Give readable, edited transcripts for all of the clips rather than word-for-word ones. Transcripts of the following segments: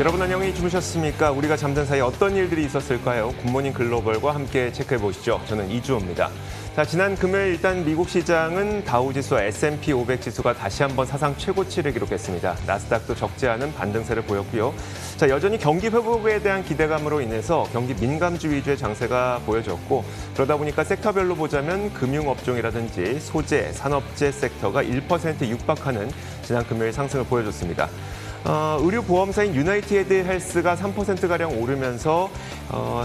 여러분 안녕히 주무셨습니까? 우리가 잠든 사이 어떤 일들이 있었을까요? 굿모닝 글로벌과 함께 체크해 보시죠. 저는 이주호입니다. 자, 지난 금요일 일단 미국 시장은 다우지수와 S&P 500 지수가 다시 한번 사상 최고치를 기록했습니다. 나스닥도 적지 않은 반등세를 보였고요. 자, 여전히 경기 회복에 대한 기대감으로 인해서 경기 민감주 위주의 장세가 보여졌고, 그러다 보니까 섹터별로 보자면 금융업종이라든지 소재, 산업재 섹터가 1% 육박하는 지난 금요일 상승을 보여줬습니다. 의료보험사인 유나이티드 헬스가 3%가량 오르면서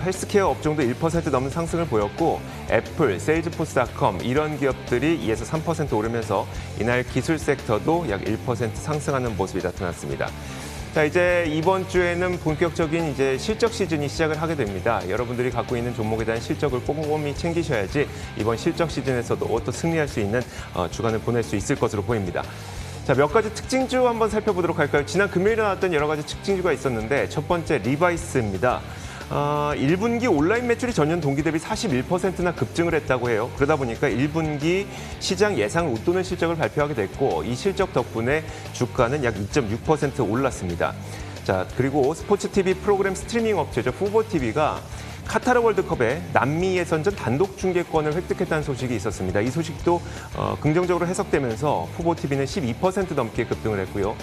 헬스케어 업종도 1% 넘는 상승을 보였고, 애플, 세일즈포스닷컴 이런 기업들이 2에서 3% 오르면서 이날 기술 섹터도 약 1% 상승하는 모습이 나타났습니다. 자, 이제 이번 주에는 본격적인 이제 실적 시즌이 시작을 하게 됩니다. 여러분들이 갖고 있는 종목에 대한 실적을 꼼꼼히 챙기셔야지 이번 실적 시즌에서도 또 승리할 수 있는 주간을 보낼 수 있을 것으로 보입니다. 자, 몇 가지 특징주 한번 살펴보도록 할까요? 지난 금요일에 나왔던 여러 가지 특징주가 있었는데 첫 번째 리바이스입니다. 1분기 온라인 매출이 전년 동기 대비 41%나 급증을 했다고 해요. 그러다 보니까 1분기 시장 예상을 웃도는 실적을 발표하게 됐고, 이 실적 덕분에 주가는 약 2.6% 올랐습니다. 자, 그리고 스포츠 TV 프로그램 스트리밍 업체죠. 후보TV가 카타르 월드컵에 남미 예선전 단독 중계권을 획득했다는 소식이 있었습니다. 이 소식도 긍정적으로 해석되면서 후보TV는 12% 넘게 급등을 했고요.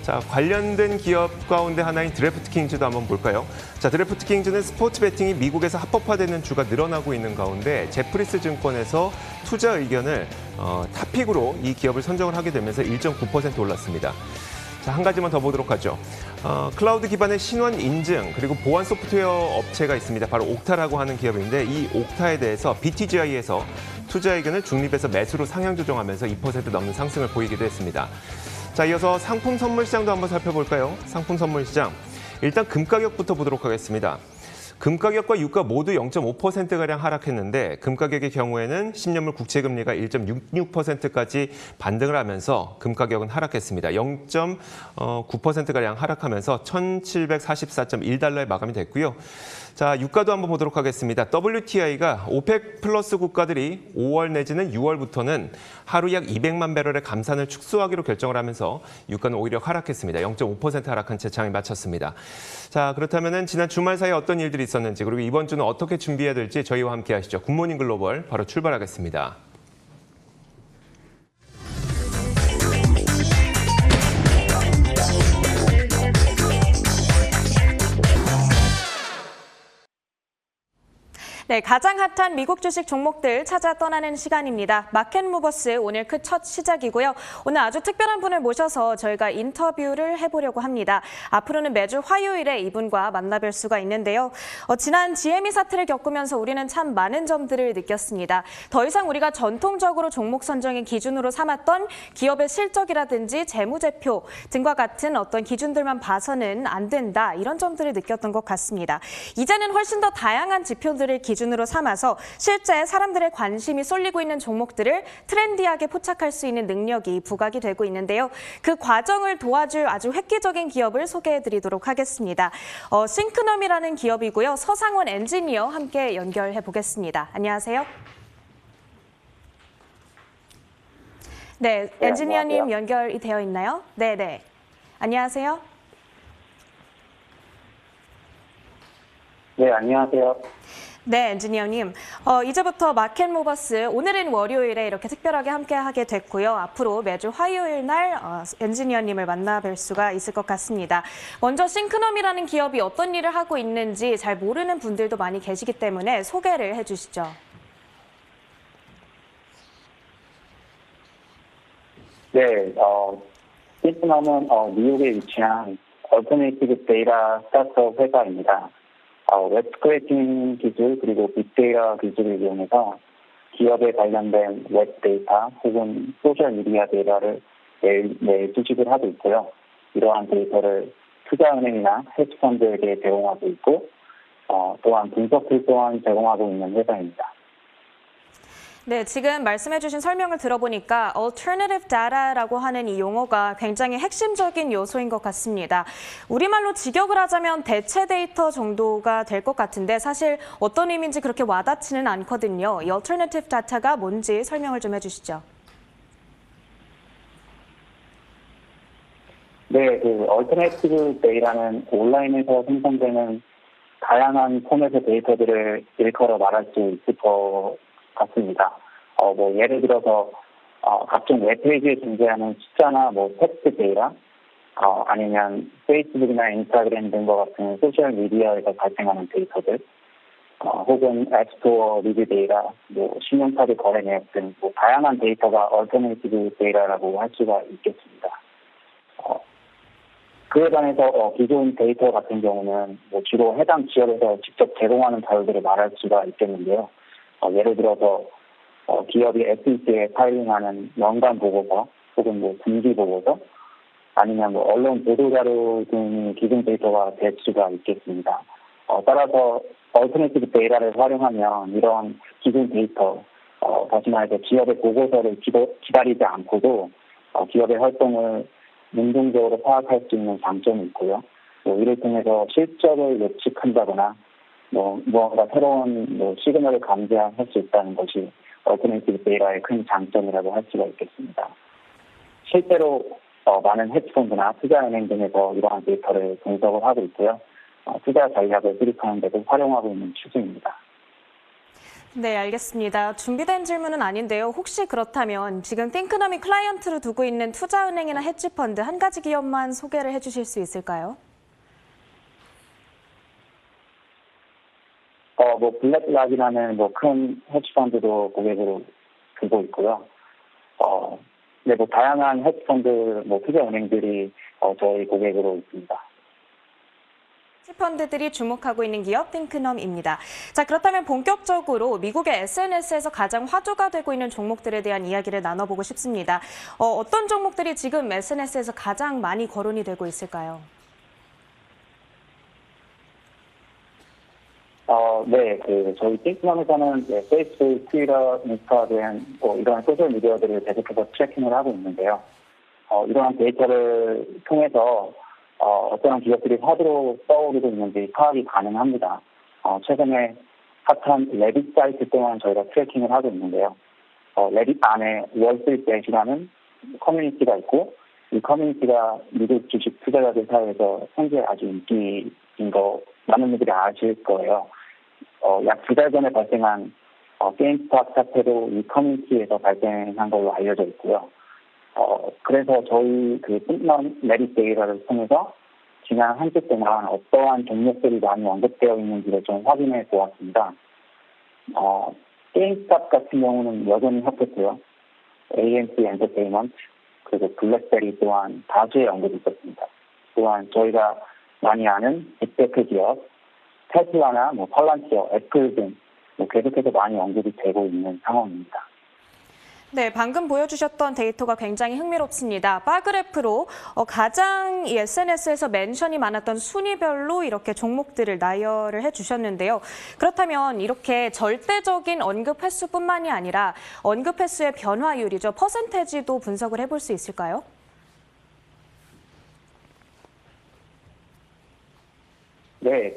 자, 관련된 기업 가운데 하나인 드래프트킹즈도 한번 볼까요? 자, 드래프트킹즈는 스포츠 베팅이 미국에서 합법화되는 주가 늘어나고 있는 가운데 제프리스 증권에서 투자 의견을 탑픽으로 이 기업을 선정을 하게 되면서 1.9% 올랐습니다. 자, 한 가지만 더 보도록 하죠. 클라우드 기반의 신원 인증 그리고 보안 소프트웨어 업체가 있습니다. 바로 옥타라고 하는 기업인데, 이 옥타에 대해서 BTGI에서 투자 의견을 중립에서 매수로 상향 조정하면서 2% 넘는 상승을 보이기도 했습니다. 자, 이어서 상품 선물 시장도 한번 살펴볼까요? 상품 선물 시장. 일단 금 가격부터 보도록 하겠습니다. 금 가격과 유가 모두 0.5%가량 하락했는데, 금 가격의 경우에는 10년물 국채금리가 1.66%까지 반등을 하면서 금 가격은 하락했습니다. 0.9%가량 하락하면서 1,744.1달러에 마감이 됐고요. 자, 유가도 한번 보도록 하겠습니다. WTI가 오펙 플러스 국가들이 5월 내지는 6월부터는 하루 약 200만 배럴의 감산을 축소하기로 결정을 하면서 유가는 오히려 하락했습니다. 0.5% 하락한 채 장이 마쳤습니다. 자, 그렇다면 지난 주말 사이에 어떤 일들이 있었는지, 그리고 이번 주는 어떻게 준비해야 될지 저희와 함께 하시죠. 굿모닝 글로벌 바로 출발하겠습니다. 네, 가장 핫한 미국 주식 종목들 찾아 떠나는 시간입니다. 마켓무버스 오늘 그 첫 시작이고요. 오늘 아주 특별한 분을 모셔서 저희가 인터뷰를 해보려고 합니다. 앞으로는 매주 화요일에 이분과 만나뵐 수가 있는데요. 지난 GME 사태를 겪으면서 우리는 참 많은 점들을 느꼈습니다. 더 이상 우리가 전통적으로 종목 선정의 기준으로 삼았던 기업의 실적이라든지 재무제표 등과 같은 어떤 기준들만 봐서는 안 된다, 이런 점들을 느꼈던 것 같습니다. 이제는 훨씬 더 다양한 지표들을 기준으로 삼아서 실제 사람들의 관심이 쏠리고 있는 종목들을 트렌디하게 포착할 수 있는 능력이 부각이 되고 있는데요. 그 과정을 도와줄 아주 획기적인 기업을 소개해드리도록 하겠습니다. 싱크넘이라는 기업이고요. 서상원 엔지니어 함께 연결해 보겠습니다. 안녕하세요. 네, 엔지니어님 안녕하세요. 연결이 되어 있나요? 네네. 안녕하세요. 네, 안녕하세요. 네, 엔지니어님. 이제부터 마켓무버스 오늘은 월요일에 이렇게 특별하게 함께하게 됐고요. 앞으로 매주 화요일 날 엔지니어님을 만나뵐 수가 있을 것 같습니다. 먼저 싱크넘이라는 기업이 어떤 일을 하고 있는지 잘 모르는 분들도 많이 계시기 때문에 소개를 해주시죠. 네, 싱크넘은 뉴욕에 위치한 얼터네이티브 데이터 스타트업 회사입니다. 웹 스크래핑 기술 그리고 빅데이터 기술을 이용해서 기업에 관련된 웹 데이터 혹은 소셜 미디어 데이터를 매일 수집을 하고 있고요. 이러한 데이터를 투자은행이나 헤지펀드에게 제공하고 있고, 또한 분석을 또한 제공하고 있는 회사입니다. 네, 지금 말씀해주신 설명을 들어보니까 alternative data라고 하는 이 용어가 굉장히 핵심적인 요소인 것 같습니다. 우리말로 직역을 하자면 대체 데이터 정도가 될 것 같은데 사실 어떤 의미인지 그렇게 와닿지는 않거든요. 이 alternative data가 뭔지 설명을 좀 해주시죠. 네, 그 얼터네이티브 데이라는 온라인에서 생성되는 다양한 포맷의 데이터들을 일컬어 말할 수 있을 것 같습니다. 뭐 예를 들어서 각종 웹페이지에 존재하는 숫자나 뭐 텍스트 데이터, 아니면 페이스북이나 인스타그램 등과 같은 소셜 미디어에서 발생하는 데이터들, 혹은 앱스토어 리뷰 데이터, 뭐 신용카드 거래 내역 등 뭐 다양한 데이터가 얼터네이티브 데이터라고 할 수가 있겠습니다. 그에 반해서 기존 데이터 같은 경우는 뭐 주로 해당 지역에서 직접 제공하는 자료들을 말할 수가 있겠는데요. 예를 들어서 기업이 SEC에 파일링하는 연간 보고서 혹은 뭐 분기 보고서 아니면 뭐 언론 보도 자료 등이 기존 데이터가 될 수가 있겠습니다. 따라서 얼터네이티브 데이터를 활용하면 이런 기존 데이터, 다시 말해서 기업의 보고서를 기다리지 않고도 기업의 활동을 능동적으로 파악할 수 있는 장점이 있고요. 이를 통해서 실적을 예측한다거나 무언가 새로운 시그널을 감지할 수 있다는 것이 얼터네이티브 데이터의 큰 장점이라고 할 수가 있겠습니다. 실제로 많은 헤지펀드나 투자은행 등에서 이러한 데이터를 분석을 하고 있고요. 투자 전략을 수립하는 데도 활용하고 있는 추세입니다. 네, 알겠습니다. 준비된 질문은 아닌데요. 혹시 그렇다면 지금 띵크넘이 클라이언트로 두고 있는 투자은행이나 헤지펀드 한 가지 기업만 소개를 해주실 수 있을까요? 뭐 블랙락이라는 큰 헤지펀드도 고객으로 두고 있고요. 네, 다양한 헤지펀드 투자은행들이 저희 고객으로 있습니다. 헤지펀드들이 주목하고 있는 기업 띵크넘입니다. 자, 그렇다면 본격적으로 미국의 SNS에서 가장 화두가 되고 있는 종목들에 대한 이야기를 나눠보고 싶습니다. 어떤 종목들이 지금 SNS에서 가장 많이 거론이 되고 있을까요? 네, 저희 띵크넘에서는 페이스북, 트위터, 인스타그램 이러한 소셜 미디어들을 계속해서 트래킹을 하고 있는데요. 이러한 데이터를 통해서 어떤 기업들이 화두로 떠오르고 있는지 파악이 가능합니다. 최근에 핫한 레딧 사이트 또한 저희가 트래킹을 하고 있는데요. 레딧 안에 월스트리트이라는 커뮤니티가 있고 이 커뮤니티가 미국 주식 투자자들 사이에서 현재 아주 인기인 거 많은 분들이 아실 거예요. 약 2달 전에 발생한 게임스탑 사태도 이 커뮤니티에서 발생한 걸로 알려져 있고요. 그래서 저희 띵크넘 레딧 데이터를 통해서 지난 한 주 동안 어떠한 종목들이 많이 언급되어 있는지를 좀 확인해 보았습니다. 게임스탑 같은 경우는 여전히 핫했고요. AMC 엔터테인먼트 그리고 블랙베리 또한 다수의 언급이 있었습니다. 또한 저희가 많이 아는 빅테크 기업, 테슬라나 펄란티어, 애플 등 계속해서 많이 언급이 되고 있는 상황입니다. 네, 방금 보여주셨던 데이터가 굉장히 흥미롭습니다. 바그래프로 가장 이 SNS에서 멘션이 많았던 순위별로 이렇게 종목들을 나열을 해주셨는데요. 그렇다면 이렇게 절대적인 언급 횟수뿐만이 아니라 언급 횟수의 변화율이죠. 퍼센테지도 분석을 해볼 수 있을까요? 네,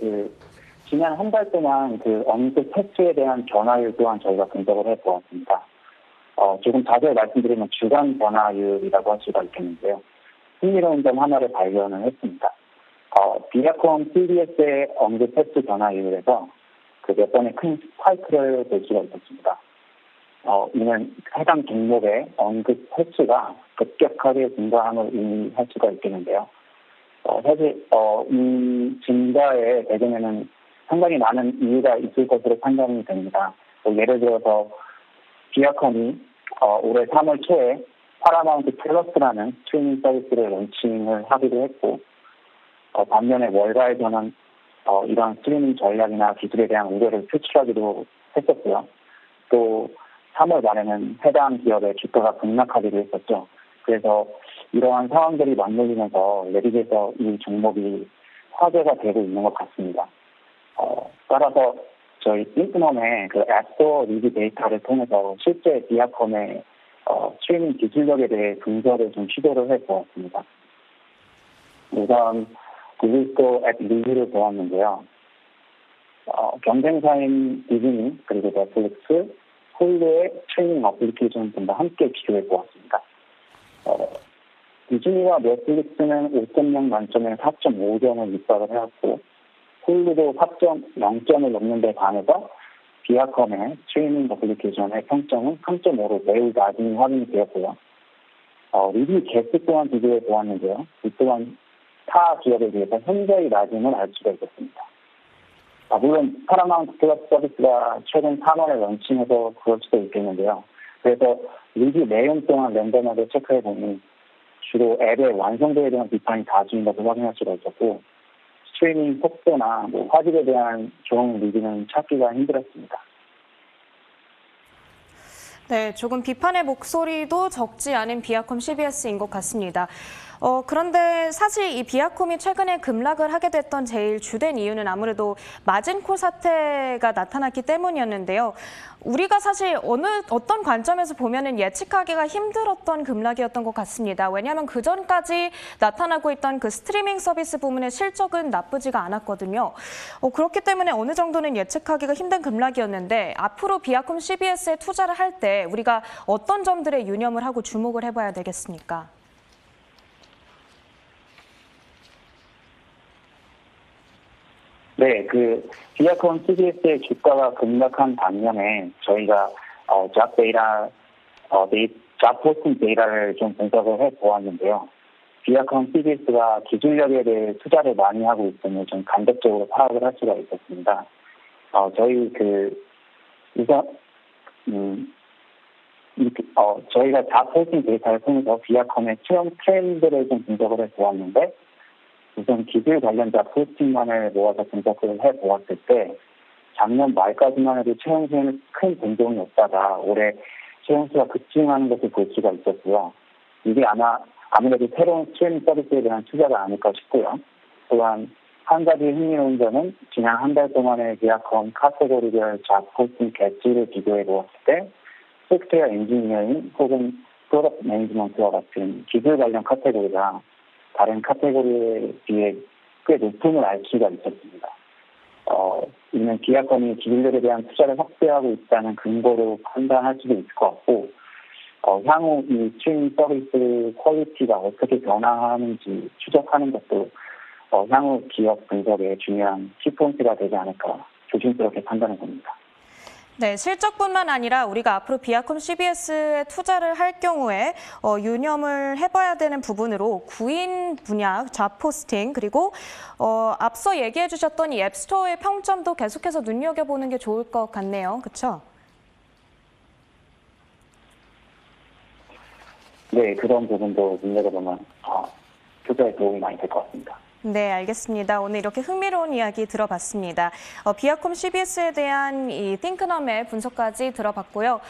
지난 한 달 동안 언급 횟수에 대한 변화율 또한 저희가 분석을 해보았습니다. 조금 자세히 말씀드리면 주간 변화율이라고 할 수가 있겠는데요. 흥미로운 점 하나를 발견을 했습니다. 비아컴 TDS의 언급 횟수 변화율에서 몇 번의 큰 스파이크를 볼 수가 있었습니다. 이는 해당 종목의 언급 횟수가 급격하게 증가함을 의미할 수가 있겠는데요. 사실 이 증가의 배경에는 상당히 많은 이유가 있을 것으로 판단이 됩니다. 예를 들어서 비아컴이 올해 3월 초에 파라마운트 플러스라는 스트리밍 서비스를 론칭을 하기도 했고 반면에 월가에서는 이러한 스트리밍 전략이나 기술에 대한 우려를 표출하기도 했었고요. 또 3월 말에는 해당 기업의 주가가 급락하기도 했었죠. 그래서 이러한 상황들이 맞물리면서 레딧에서 이 종목이 화제가 되고 있는 것 같습니다. 따라서 저희 띵크넘의 앱스토어 리뷰 데이터를 통해서 실제 비아컴의 스트리밍 기술력에 대해 분석을 좀 시도를 해보았습니다. 우선 구글 스토어 앱 리뷰를 보았는데요. 경쟁사인 디즈니 그리고 넷플릭스, 홀루의 스트리밍 어플리케이션 등과 함께 비교해 보았습니다. 디즈니와 넷플릭스는 5.0 만점에 4.5점을 입각을 해왔고 홀루도 4.0점을 넘는 데 반해서 비아컴의 스트리밍 어플리케이션의 평점은 3.5로 매우 낮은 확인이 되었고요. 리뷰 개수 또한 비교해 보았는데요. 이 또한 타 기업에 비해서 현저히 낮음을 알 수가 있었습니다. 물론 파라마운트 플러스 서비스가 최근 3월에 런칭해서 그럴 수도 있겠는데요. 그래서 리뷰 내용 또한 랜덤하게 체크해 보니 주로 앱의 완성도에 대한 비판이 다수인 것을 확인할 수가 있었고 스트리밍 속도나 화질에 대한 좋은 리뷰는 찾기가 힘들었습니다. 네, 조금 비판의 목소리도 적지 않은 비아컴 CBS인 것 같습니다. 그런데 사실 이 비아컴이 최근에 급락을 하게 됐던 제일 주된 이유는 아무래도 마진콜 사태가 나타났기 때문이었는데요. 우리가 사실 어떤 관점에서 보면은 예측하기가 힘들었던 급락이었던 것 같습니다. 왜냐하면 그 전까지 나타나고 있던 그 스트리밍 서비스 부문의 실적은 나쁘지가 않았거든요. 그렇기 때문에 어느 정도는 예측하기가 힘든 급락이었는데 앞으로 비아컴 CBS에 투자를 할 때 우리가 어떤 점들에 유념을 하고 주목을 해봐야 되겠습니까? 네, 비아컴 CBS의 주가가 급락한 반면에 저희가 잡 데이터, 잡 포스팅 데이터를 좀 분석을 해 보았는데요. 비아컴 CBS가 기술력에 대해 투자를 많이 하고 있음을 좀 간접적으로 파악을 할 수가 있었습니다. 저희 저희가 잡 포스팅 데이터를 통해서 비아컴의 채용 트렌드를 좀 분석을 해 보았는데 우선 기술 관련자 포스팅만을 모아서 분석을 해보았을 때 작년 말까지만 해도 채용 수에는 큰 변동이 없다가 올해 채용 수가 급증하는 것을 볼 수가 있었고요. 이게 아무래도 새로운 스트리밍 서비스에 대한 투자가 아닐까 싶고요. 또한 한 가지 흥미로운 점은 지난 한 달 동안의 비아컴 카테고리별 잡 포스팅 개수를 비교해 보았을 때 소프트웨어 엔지니어링 혹은 프로덕트 매니지먼트와 같은 기술 관련 카테고리가 다른 카테고리에 비해 꽤 높음을 알 수가 있었습니다. 이는 비아컴이 기술력에 대한 투자를 확대하고 있다는 근거로 판단할 수도 있을 것 같고, 향후 이 스트리밍 서비스 퀄리티가 어떻게 변화하는지 추적하는 것도 향후 기업 분석의 중요한 키포인트가 되지 않을까 조심스럽게 판단해 봅니다. 네, 실적뿐만 아니라 우리가 앞으로 비아컴 CBS에 투자를 할 경우에 유념을 해봐야 되는 부분으로 구인 분야, 잡 포스팅, 그리고 앞서 얘기해 주셨던 이 앱스토어의 평점도 계속해서 눈여겨보는 게 좋을 것 같네요. 그렇죠? 네, 그런 부분도 눈여겨보면 투자에 도움이 많이 될 것 같습니다. 네, 알겠습니다. 오늘 이렇게 흥미로운 이야기 들어봤습니다. 비아컴 CBS에 대한 이 띵크넘의 분석까지 들어봤고요.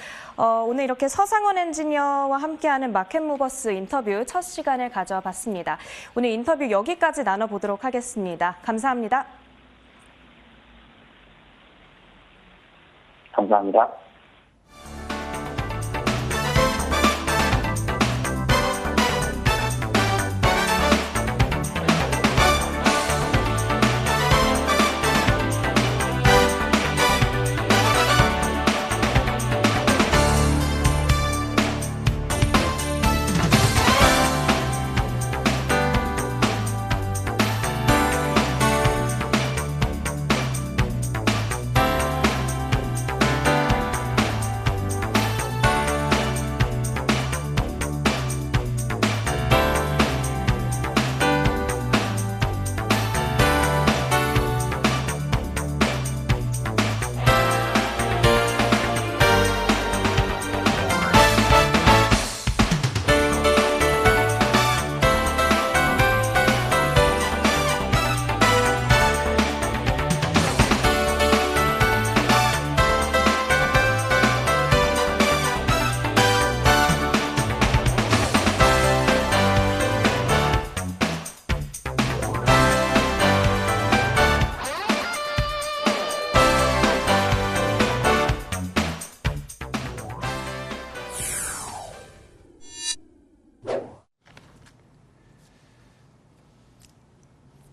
오늘 이렇게 서상원 엔지니어와 함께하는 마켓무버스 인터뷰 첫 시간을 가져봤습니다. 오늘 인터뷰 여기까지 나눠보도록 하겠습니다. 감사합니다. 감사합니다.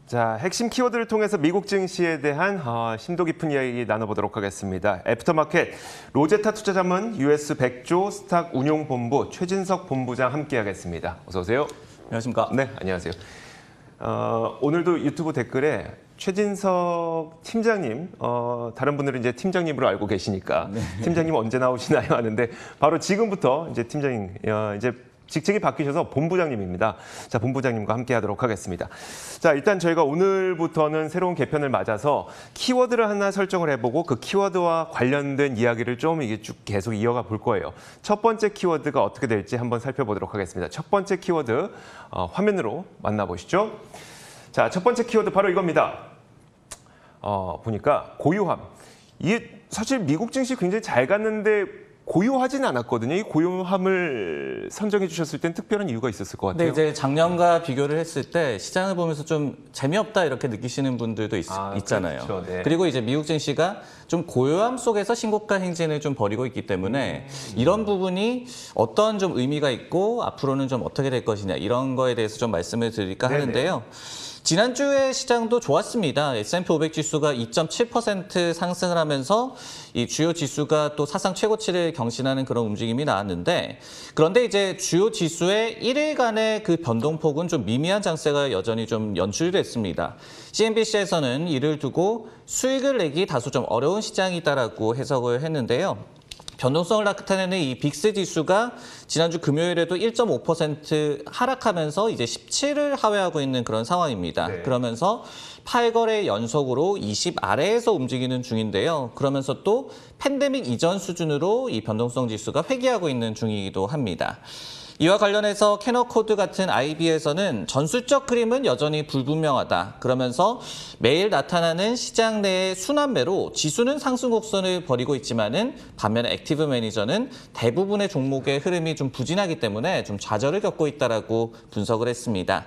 자, 핵심 키워드를 통해서 미국 증시에 대한 심도 깊은 이야기 나눠보도록 하겠습니다. 애프터마켓 로제타 투자자문 US 100조 스탁 운용본부 최진석 본부장 함께하겠습니다. 어서 오세요. 안녕하십니까? 네, 안녕하세요. 오늘도 유튜브 댓글에 최진석 팀장님, 다른 분들은 이제 팀장님으로 알고 계시니까 팀장님 언제 나오시나요? 하는데 바로 지금부터 이제 팀장님, 이제 직책이 바뀌셔서 본부장님입니다. 자, 본부장님과 함께 하도록 하겠습니다. 자, 일단 저희가 오늘부터는 새로운 개편을 맞아서 키워드를 하나 설정을 해보고 그 키워드와 관련된 이야기를 좀 이게 쭉 계속 이어가 볼 거예요. 첫 번째 키워드가 어떻게 될지 한번 살펴보도록 하겠습니다. 첫 번째 키워드 화면으로 만나보시죠. 자, 첫 번째 키워드 바로 이겁니다. 보니까 고요함. 이게 사실 미국 증시 굉장히 잘 갔는데 고요하지는 않았거든요. 이 고요함을 선정해 주셨을 땐 특별한 이유가 있었을 것 같아요. 근데 이제 작년과 비교를 했을 때 시장을 보면서 좀 재미없다 이렇게 느끼시는 분들도 있잖아요. 그렇죠. 네. 그리고 이제 미국 증시가 좀 고요함 속에서 신고가 행진을 좀 벌이고 있기 때문에 이런 부분이 어떤 좀 의미가 있고 앞으로는 좀 어떻게 될 것이냐 이런 거에 대해서 좀 말씀을 드릴까 네네. 하는데요. 지난주에 시장도 좋았습니다. S&P 500 지수가 2.7% 상승을 하면서 이 주요 지수가 또 사상 최고치를 경신하는 그런 움직임이 나왔는데 그런데 이제 주요 지수의 1일간의 그 변동폭은 좀 미미한 장세가 여전히 좀 연출이 됐습니다. CNBC에서는 이를 두고 수익을 내기 다소 좀 어려운 시장이다라고 해석을 했는데요. 변동성을 나타내는 이 빅스 지수가 지난주 금요일에도 1.5% 하락하면서 이제 17을 하회하고 있는 그런 상황입니다. 네. 그러면서 8거래 연속으로 20 아래에서 움직이는 중인데요. 그러면서 또 팬데믹 이전 수준으로 이 변동성 지수가 회귀하고 있는 중이기도 합니다. 이와 관련해서 캐너코드 같은 IB에서는 전술적 그림은 여전히 불분명하다. 그러면서 매일 나타나는 시장 내의 순환매로 지수는 상승 곡선을 벌이고 있지만은 반면에 액티브 매니저는 대부분의 종목의 흐름이 좀 부진하기 때문에 좀 좌절을 겪고 있다라고 분석을 했습니다.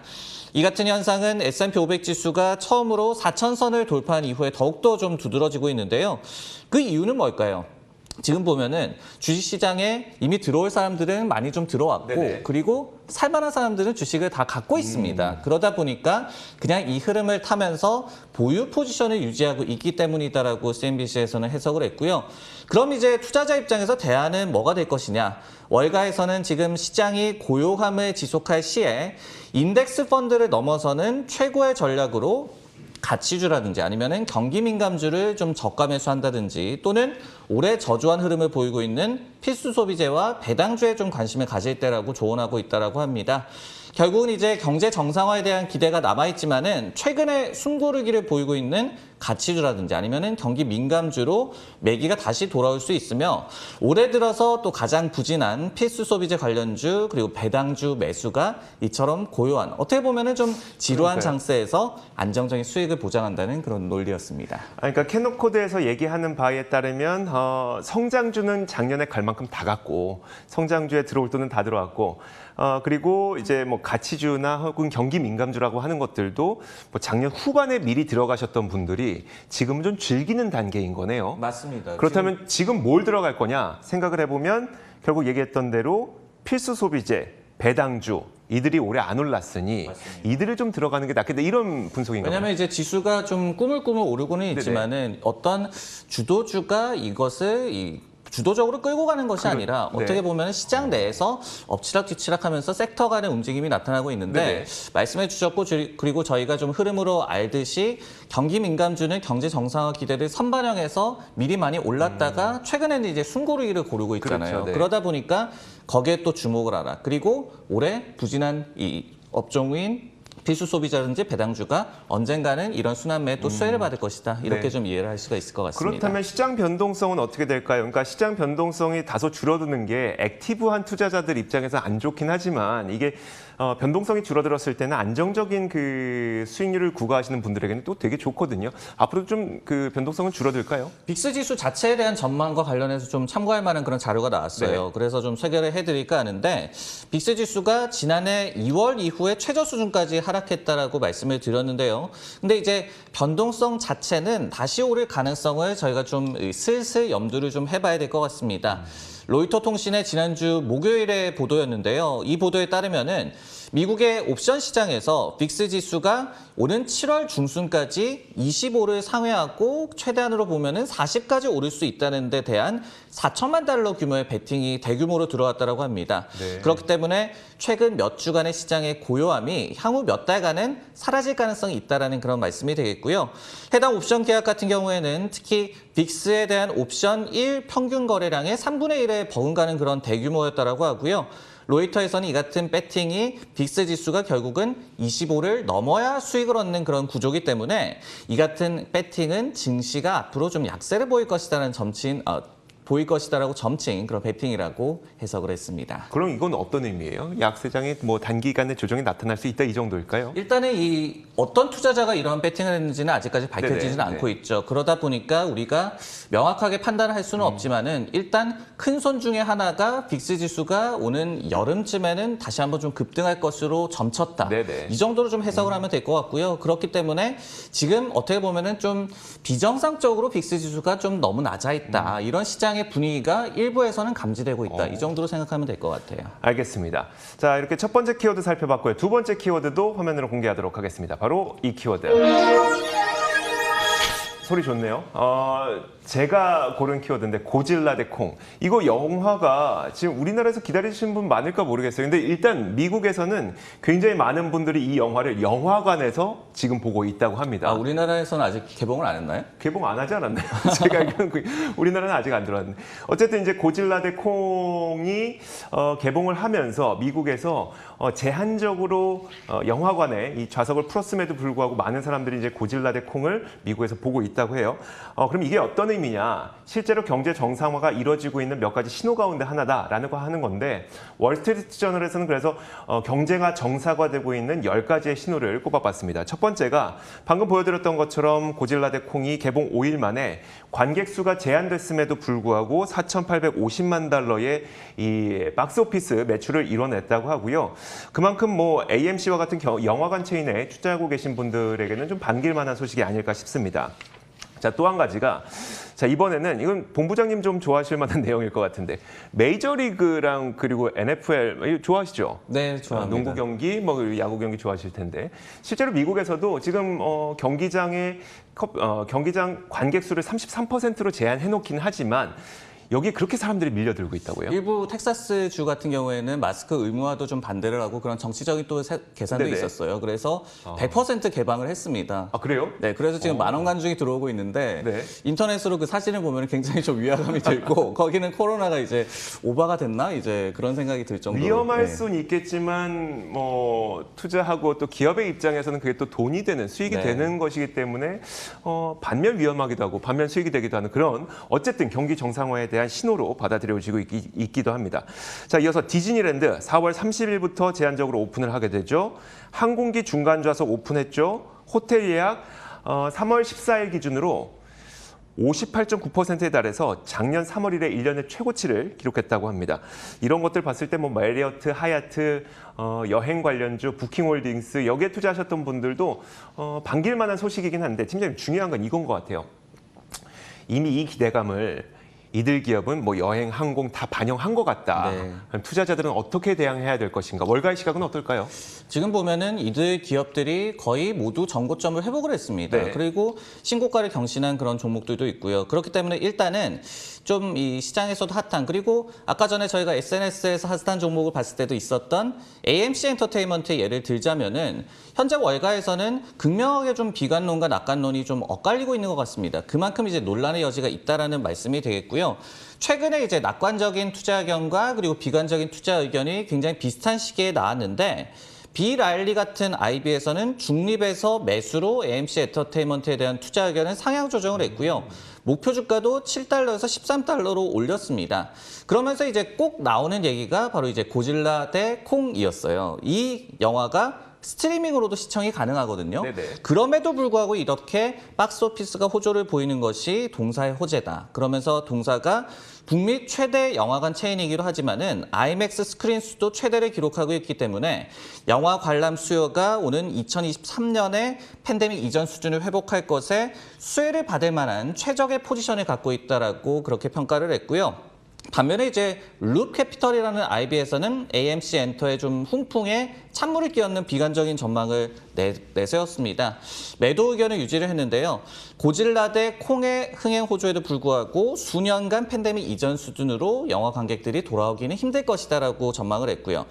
이 같은 현상은 S&P 500 지수가 처음으로 4,000선을 돌파한 이후에 더욱더 좀 두드러지고 있는데요. 그 이유는 뭘까요? 지금 보면은 주식시장에 이미 들어올 사람들은 많이 좀 들어왔고 네네. 그리고 살만한 사람들은 주식을 다 갖고 있습니다. 그러다 보니까 그냥 이 흐름을 타면서 보유 포지션을 유지하고 있기 때문이다라고 CNBC에서는 해석을 했고요. 그럼 이제 투자자 입장에서 대안은 뭐가 될 것이냐. 월가에서는 지금 시장이 고요함을 지속할 시에 인덱스 펀드를 넘어서는 최고의 전략으로 가치주라든지 아니면은 경기 민감주를 좀 저가 매수한다든지 또는 올해 저조한 흐름을 보이고 있는 필수 소비재와 배당주에 좀 관심을 가질 때라고 조언하고 있다라고 합니다. 결국은 이제 경제 정상화에 대한 기대가 남아있지만은 최근에 숨고르기를 보이고 있는 가치주라든지 아니면은 경기 민감주로 매기가 다시 돌아올 수 있으며 올해 들어서 또 가장 부진한 필수 소비재 관련주 그리고 배당주 매수가 이처럼 고요한 어떻게 보면은 좀 지루한 그러니까요. 장세에서 안정적인 수익을 보장한다는 그런 논리였습니다. 그러니까 캐노코드에서 얘기하는 바에 따르면 성장주는 작년에 갈 만큼 다 갔고 성장주에 들어올 돈은 다 들어왔고 그리고 이제 뭐 가치주나 혹은 경기 민감주라고 하는 것들도 뭐 작년 후반에 미리 들어가셨던 분들이 지금은 좀 즐기는 단계인 거네요. 맞습니다. 그렇다면 지금 뭘 들어갈 거냐 생각을 해보면 결국 얘기했던 대로 필수 소비재, 배당주 이들이 올해 안 올랐으니 맞습니다. 이들을 좀 들어가는 게 낫겠다 이런 분석인가요? 왜냐하면 이제 지수가 좀 꾸물꾸물 오르고는 있지만은 어떤 주도주가 이것을 주도적으로 끌고 가는 것이 아니라 네. 어떻게 보면 시장 내에서 엎치락뒤치락하면서 섹터 간의 움직임이 나타나고 있는데 네네. 말씀해 주셨고 그리고 저희가 좀 흐름으로 알듯이 경기 민감주는 경제 정상화 기대를 선반영해서 미리 많이 올랐다가 최근에는 이제 숨고르기를 고르고 있잖아요. 그렇죠, 네. 그러다 보니까 거기에 또 주목을 하라. 그리고 올해 부진한 이 업종인 필수 소비자든지 배당주가 언젠가는 이런 순환매에 또 수혜를 받을 것이다. 이렇게 네. 좀 이해를 할 수가 있을 것 같습니다. 그렇다면 시장 변동성은 어떻게 될까요? 그러니까 시장 변동성이 다소 줄어드는 게 액티브한 투자자들 입장에서 안 좋긴 하지만 이게 변동성이 줄어들었을 때는 안정적인 그 수익률을 구가하시는 분들에게는 또 되게 좋거든요. 앞으로 좀 그 변동성은 줄어들까요? 빅스 지수 자체에 대한 전망과 관련해서 좀 참고할 만한 그런 자료가 나왔어요. 네. 그래서 좀 소개를 해드릴까 하는데 빅스 지수가 지난해 2월 이후에 최저 수준까지 하락했다라고 말씀을 드렸는데요. 근데 이제 변동성 자체는 다시 오를 가능성을 저희가 좀 슬슬 염두를 좀 해봐야 될 것 같습니다. 로이터 통신의 지난주 목요일의 보도였는데요. 이 보도에 따르면은 미국의 옵션 시장에서 빅스 지수가 오는 7월 중순까지 25를 상회하고 최대한으로 보면은 40까지 오를 수 있다는 데 대한 4천만 달러 규모의 베팅이 대규모로 들어왔다고 합니다. 네. 그렇기 때문에 최근 몇 주간의 시장의 고요함이 향후 몇 달간은 사라질 가능성이 있다는 그런 말씀이 되겠고요. 해당 옵션 계약 같은 경우에는 특히 빅스에 대한 옵션 1 평균 거래량의 3분의 1에 버금가는 그런 대규모였다고 하고요. 로이터에서는 이 같은 배팅이 빅스 지수가 결국은 25를 넘어야 수익을 얻는 그런 구조이기 때문에 이 같은 배팅은 증시가 앞으로 좀 약세를 보일 것이라는 보일 것이다라고 점친 그런 배팅이라고 해석을 했습니다. 그럼 이건 어떤 의미예요? 약세장에 뭐 단기간에 조정이 나타날 수 있다 이 정도일까요? 일단은 이 어떤 투자자가 이런 배팅을 했는지는 아직까지 밝혀지지는 네네, 않고 네. 있죠. 그러다 보니까 우리가 명확하게 판단을 할 수는 없지만은 일단 큰 손 중에 하나가 빅스 지수가 오는 여름쯤에는 다시 한번 좀 급등할 것으로 점쳤다. 네네. 이 정도로 좀 해석을 하면 될 것 같고요. 그렇기 때문에 지금 어떻게 보면은 좀 비정상적으로 빅스 지수가 좀 너무 낮아 있다. 이런 시장의 분위기가 일부에서는 감지되고 있다. 이 정도로 생각하면 될 것 같아요. 알겠습니다. 자, 이렇게 첫 번째 키워드 살펴봤고요. 두 번째 키워드도 화면으로 공개하도록 하겠습니다. 바로 이 키워드. 소리 좋네요. 제가 고른 키워드인데 고질라 대 콩. 이거 영화가 지금 우리나라에서 기다리시는 분 많을까 모르겠어요. 근데 일단 미국에서는 굉장히 많은 분들이 이 영화를 영화관에서 지금 보고 있다고 합니다. 아, 우리나라에서는 아직 개봉을 안 했나요? 개봉 안 하지 않았나요? 제가 알기로는 우리나라는 아직 안 들어왔는데. 어쨌든 이제 고질라 대 콩이 개봉을 하면서 미국에서 제한적으로 영화관에 이 좌석을 풀었음에도 불구하고 많은 사람들이 이제 고질라 대 콩을 미국에서 보고 있다고 해요. 그럼 이게 어떤 의미냐? 실제로 경제 정상화가 이루어지고 있는 몇 가지 신호 가운데 하나다라는 거 하는 건데 월스트리트 저널에서는 그래서 경제가 정상화되고 있는 10가지의 신호를 꼽아봤습니다. 첫 번째가 방금 보여드렸던 것처럼 고질라 대 콩이 개봉 5일 만에 관객 수가 제한됐음에도 불구하고 4,850만 달러의 이 박스오피스 매출을 이뤄냈다고 하고요. 그만큼 뭐 AMC와 같은 영화관 체인에 투자하고 계신 분들에게는 좀 반길만한 소식이 아닐까 싶습니다. 자, 또 한 가지가 자, 이번에는 이건 본부장님 좀 좋아하실 만한 내용일 것 같은데 메이저리그랑 그리고 NFL 좋아하시죠? 네, 좋아합니다. 농구 경기, 뭐 야구 경기 좋아하실 텐데 실제로 미국에서도 지금 경기장 관객 수를 33%로 제한해 놓긴 하지만 여기 그렇게 사람들이 밀려들고 있다고요? 일부 텍사스 주 같은 경우에는 마스크 의무화도 좀 반대를 하고 그런 정치적인 또 계산도 네네. 있었어요. 그래서 100% 개방을 했습니다. 아, 그래요? 네, 그래서 지금 만원 관중이 들어오고 있는데 네. 인터넷으로 그 사진을 보면 굉장히 좀 위화감이 들고 거기는 코로나가 이제 오버가 됐나 이제 그런 생각이 들 정도로 위험할 네. 수는 있겠지만 뭐 투자하고 또 기업의 입장에서는 그게 또 돈이 되는 수익이 네. 되는 것이기 때문에 반면 위험하기도 하고 반면 수익이 되기도 하는 그런 어쨌든 경기 정상화에 대한 신호로 받아들여지고 있기도 합니다. 자, 이어서 디즈니랜드 4월 30일부터 제한적으로 오픈을 하게 되죠. 항공기 중간 좌석 오픈했죠. 호텔 예약 3월 14일 기준으로 58.9%에 달해서 작년 3월 1일 1년의 최고치를 기록했다고 합니다. 이런 것들 봤을 때 뭐 메리어트, 하얏트, 여행 관련주, 부킹홀딩스 여기에 투자하셨던 분들도 반길 만한 소식이긴 한데 팀장님 중요한 건 이건 것 같아요. 이미 이 기대감을 이들 기업은 뭐 여행, 항공 다 반영한 것 같다. 네. 그럼 투자자들은 어떻게 대응해야 될 것인가? 월가의 시각은 어떨까요? 지금 보면은 이들 기업들이 거의 모두 전고점을 회복을 했습니다. 네. 그리고 신고가를 경신한 그런 종목들도 있고요. 그렇기 때문에 일단은 좀 이 시장에서도 핫한 그리고 아까 전에 저희가 SNS에서 핫한 종목을 봤을 때도 있었던 AMC 엔터테인먼트의 예를 들자면은 현재 월가에서는 극명하게 좀 비관론과 낙관론이 좀 엇갈리고 있는 것 같습니다. 그만큼 이제 논란의 여지가 있다라는 말씀이 되겠고요. 최근에 이제 낙관적인 투자 의견과 그리고 비관적인 투자 의견이 굉장히 비슷한 시기에 나왔는데 비라일리 같은 IB에서는 중립에서 매수로 AMC 엔터테인먼트에 대한 투자 의견을 상향 조정을 했고요. 목표 주가도 7달러에서 13달러로 올렸습니다. 그러면서 이제 꼭 나오는 얘기가 바로 이제 고질라 대 콩이었어요. 이 영화가 스트리밍으로도 시청이 가능하거든요. 네네. 그럼에도 불구하고 이렇게 박스오피스가 호조를 보이는 것이 동사의 호재다. 그러면서 동사가 북미 최대 영화관 체인이기도 하지만은 IMAX 스크린 수도 최대를 기록하고 있기 때문에 영화 관람 수요가 오는 2023년에 팬데믹 이전 수준을 회복할 것에 수혜를 받을 만한 최적의 포지션을 갖고 있다라고 그렇게 평가를 했고요. 반면에 이제 룹캐피털이라는 IB에서는 AMC 엔터에 좀 훈풍에 찬물을 끼얹는 비관적인 전망을 내세웠습니다. 매도 의견을 유지를 했는데요. 고질라 대 콩의 흥행 호조에도 불구하고 수년간 팬데믹 이전 수준으로 영화 관객들이 돌아오기는 힘들 것이다라고 전망을 했고요.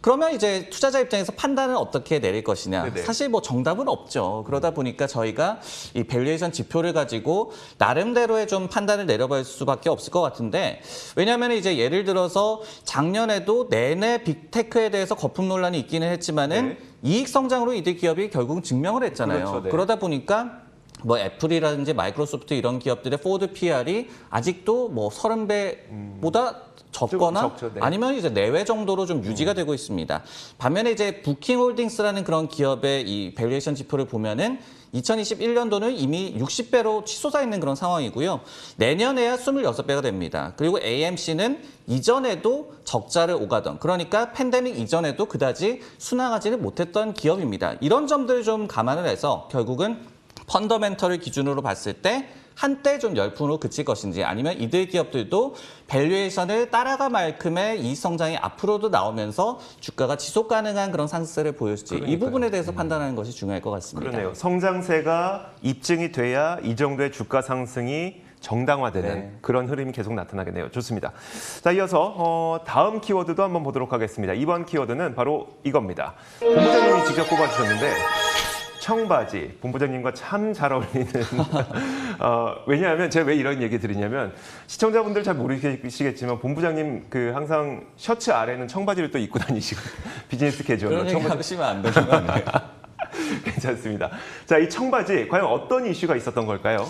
그러면 이제 투자자 입장에서 판단을 어떻게 내릴 것이냐. 네네. 사실 뭐 정답은 없죠. 그러다 보니까 저희가 이 밸류에이션 지표를 가지고 나름대로의 좀 판단을 내려볼 수밖에 없을 것 같은데, 왜냐하면 이제 예를 들어서 작년에도 내내 빅테크에 대해서 거품 논란이 있기는 했지만은 네. 이익 성장으로 이들 기업이 결국 증명을 했잖아요. 그렇죠, 네. 그러다 보니까 뭐 애플이라든지 마이크로소프트 이런 기업들의 포워드 PR이 아직도 뭐 30배보다 적거나 적죠, 네. 아니면 이제 내외 정도로 좀 유지가 되고 있습니다. 반면에 이제 부킹홀딩스라는 그런 기업의 이 밸류에이션 지표를 보면은 2021년도는 이미 60배로 치솟아 있는 그런 상황이고요. 내년에야 26배가 됩니다. 그리고 AMC는 이전에도 적자를 오가던, 그러니까 팬데믹 이전에도 그다지 순항하지를 못했던 기업입니다. 이런 점들을 좀 감안을 해서 결국은 펀더멘털을 기준으로 봤을 때 한때 좀 열풍으로 그칠 것인지, 아니면 이들 기업들도 밸류에이션을 따라갈 만큼의 이익 성장이 앞으로도 나오면서 주가가 지속 가능한 그런 상승세를 보일지, 이 그러니까요. 부분에 대해서 판단하는 것이 중요할 것 같습니다. 그러네요. 성장세가 입증이 돼야 이 정도의 주가 상승이 정당화되는 네. 그런 흐름이 계속 나타나겠네요. 좋습니다. 자, 이어서 다음 키워드도 한번 보도록 하겠습니다. 이번 키워드는 바로 이겁니다. 본부장님이 직접 꼽아주셨는데 청바지, 본부장님과 참 잘 어울리는 왜냐하면 제가 왜 이런 얘기 드리냐면 시청자분들 잘 모르시겠지만 본부장님 그 항상 셔츠 아래는 청바지를 또 입고 다니시고 비즈니스 캐주얼로 그런 얘기 하시면 안 되는 거 아니에요? 괜찮습니다. 자, 이 청바지 과연 어떤 이슈가 있었던 걸까요?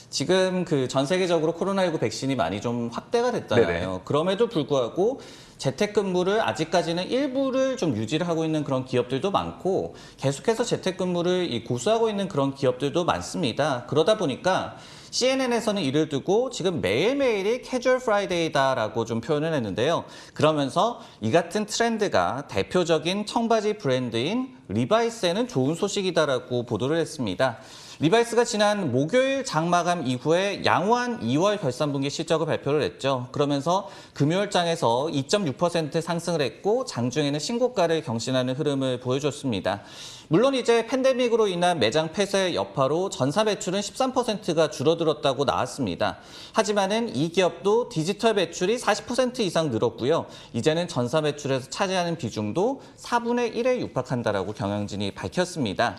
지금 그 전 세계적으로 코로나19 백신이 많이 좀 확대가 됐잖아요. 네네. 그럼에도 불구하고 재택근무를 아직까지는 일부를 좀 유지를 하고 있는 그런 기업들도 많고, 계속해서 재택근무를 고수하고 있는 그런 기업들도 많습니다. 그러다 보니까 CNN에서는 이를 두고 지금 매일매일이 캐주얼 프라이데이다라고 좀 표현을 했는데요. 그러면서 이 같은 트렌드가 대표적인 청바지 브랜드인 리바이스에는 좋은 소식이다라고 보도를 했습니다. 리바이스가 지난 목요일 장마감 이후에 양호한 2월 결산분기 실적을 발표를 했죠. 그러면서 금요일장에서 2.6% 상승을 했고 장중에는 신고가를 경신하는 흐름을 보여줬습니다. 물론 이제 팬데믹으로 인한 매장 폐쇄 여파로 전사 매출은 13%가 줄어들었다고 나왔습니다. 하지만은 이 기업도 디지털 매출이 40% 이상 늘었고요. 이제는 전사 매출에서 차지하는 비중도 4분의 1에 육박한다라고 경영진이 밝혔습니다.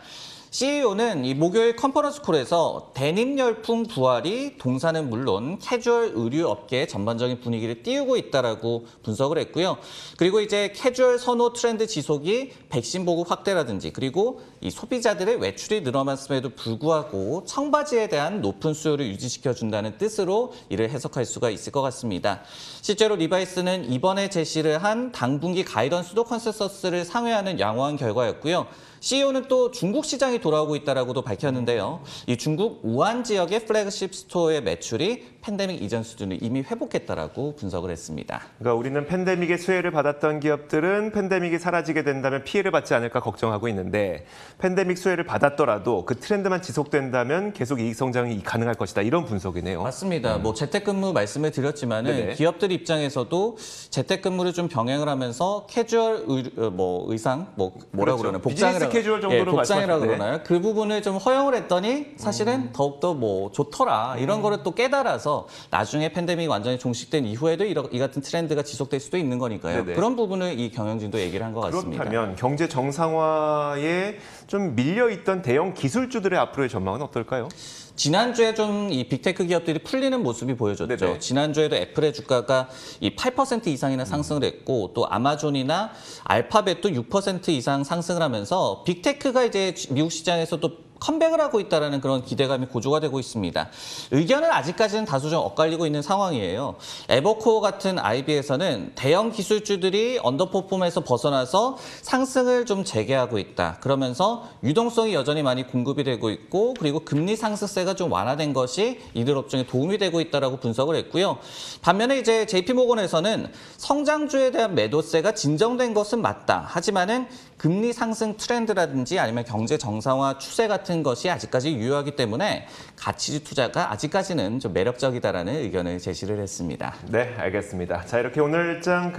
CEO는 이 목요일 컨퍼런스 콜에서 데님 열풍 부활이 동사는 물론 캐주얼 의류 업계의 전반적인 분위기를 띄우고 있다라고 분석을 했고요. 그리고 이제 캐주얼 선호 트렌드 지속이 백신 보급 확대라든지, 그리고 이 소비자들의 외출이 늘어났음에도 불구하고 청바지에 대한 높은 수요를 유지시켜준다는 뜻으로 이를 해석할 수가 있을 것 같습니다. 실제로 리바이스는 이번에 제시를 한 당분기 가이던스도 컨센서스를 상회하는 양호한 결과였고요. CEO는 또 중국 시장이 돌아오고 있다라고도 밝혔는데요. 이 중국 우한 지역의 플래그십 스토어의 매출이 팬데믹 이전 수준을 이미 회복했다라고 분석을 했습니다. 그러니까 우리는 팬데믹의 수혜를 받았던 기업들은 팬데믹이 사라지게 된다면 피해를 받지 않을까 걱정하고 있는데, 팬데믹 수혜를 받았더라도 그 트렌드만 지속된다면 계속 이익 성장이 가능할 것이다. 이런 분석이네요. 맞습니다. 뭐 재택근무 말씀을 드렸지만은 네네. 기업들 입장에서도 재택근무를 좀 병행을 하면서 캐주얼 의상 뭐라고 그렇죠. 그러나 비즈니스 캐주얼 정도로 복장이라고 말씀하셨는데. 그러나요? 그 부분을 좀 허용을 했더니 사실은 더욱더 뭐 좋더라 이런 거를 또 깨달아서 나중에 팬데믹 완전히 종식된 이후에도 이 같은 트렌드가 지속될 수도 있는 거니까요. 네네. 그런 부분을 이 경영진도 얘기를 한 것 같습니다. 그렇다면 경제 정상화에 좀 밀려있던 대형 기술주들의 앞으로의 전망은 어떨까요? 지난주에 좀 이 빅테크 기업들이 풀리는 모습이 보여줬죠. 네네. 지난주에도 애플의 주가가 이 8% 이상이나 상승을 했고, 또 아마존이나 알파벳도 6% 이상 상승을 하면서 빅테크가 이제 미국 시장에서도 컴백을 하고 있다는 그런 기대감이 고조가 되고 있습니다. 의견은 아직까지는 다소 좀 엇갈리고 있는 상황이에요. 에버코어 같은 IB에서는 대형 기술주들이 언더퍼폼에서 벗어나서 상승을 좀 재개하고 있다. 그러면서 유동성이 여전히 많이 공급이 되고 있고, 그리고 금리 상승세가 좀 완화된 것이 이들 업종에 도움이 되고 있다라고 분석을 했고요. 반면에 이제 JP모건에서는 성장주에 대한 매도세가 진정된 것은 맞다. 하지만은 금리 상승 트렌드라든지 아니면 경제 정상화 추세 같은 같은 것이 아직까지 유효하기 때문에 가치 투자가 아직까지는 좀 매력적이다라는 의견을 제시를 했습니다. 네, 알겠습니다. 자, 이렇게 오늘 일장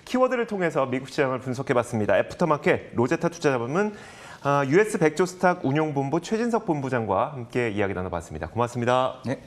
키워드를 통해서 미국 시장을 분석해봤습니다. 애프터마켓 로제타 투자자금은 US 백조 스탁 운용본부 최진석 본부장과 함께 이야기 나눠봤습니다. 고맙습니다. 네.